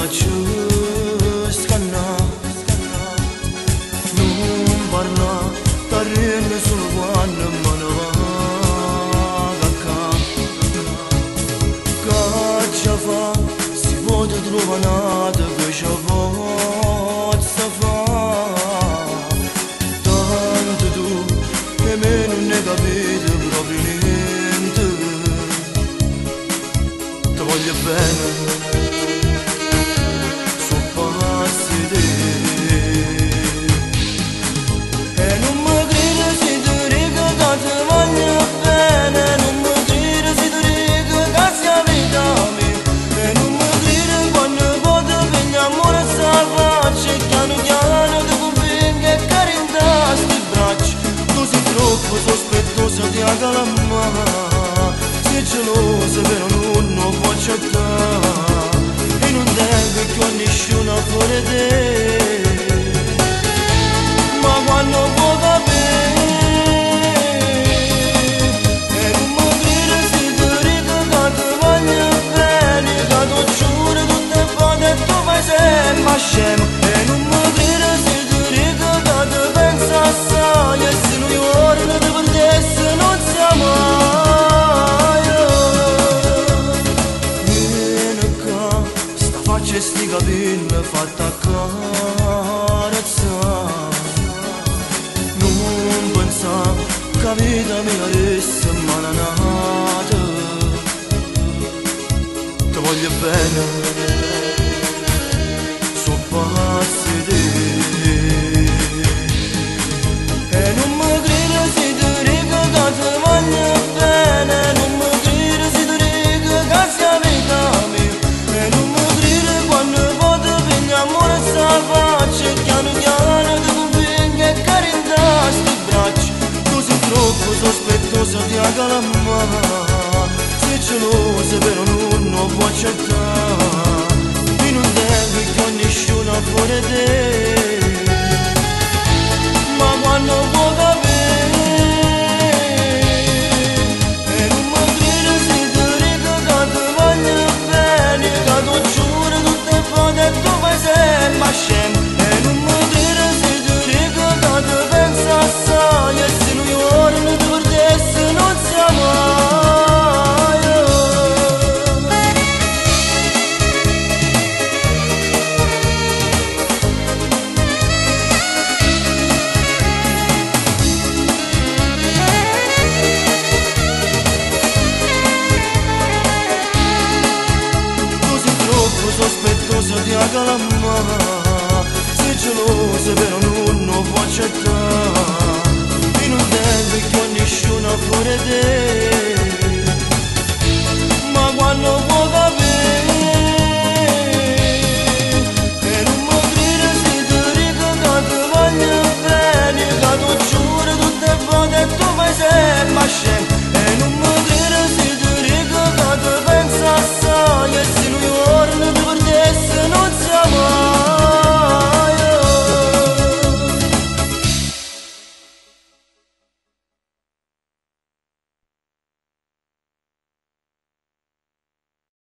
ci scanna, non parla, t'arrende solo quando me ne vado a casa. Che fa, si può trovare nata che ci possa fare. Tanto tu e me non ne capite proprio niente. Ti voglio bene, so passi te. E non mi credi se ti dico che ti voglio bene. Non mi credi se ti dico che sia vita mia. E non mi credi quando poi ti prendi amore a salvarci. E piano piano ti convinco e carità sti braccia. Tu sei troppo sospettosa di calma. Sei gelosa però non può accettare. E non devi più a nessuno fuori te. Ma quando può capire. E non mi credi se ti dico che ti voglio bene. Che ti giuro tutte le volte tu fai sempre scemo. E non mi credi se ti dico che ti penso assai. E se noi ora non ti perdessi non siamo mai. Vieni qua, sta faccia e sti capelli fatta accarezzare. Non pensavo che la vita mi avesse malanata. Ti voglio bene, so passi te. E non mi credi se ti dico che ti voglio bene. Non mi credi se ti dico che sia vita mia. E non mi credi quando poi ti prendi amore a salvarci. E piano piano ti convinco e carità sti braccia. Tu sei troppo sospettosa di calma. Sei gelosa però non può accettare. E non devi più a nessuno fuori te. Ma quando può capire. E non mi credi se ti dico che ti voglio bene. Che ti giuro tutte le volte tu fai sempre scemo. E non mi credi se ti dico che ti penso assai. E se noi ora non ti perdessi non siamo mai. Sospettosa di calma. Sei gelosa però non può accettare. E non devi più a nessuno fuori te. Ma quando può capire.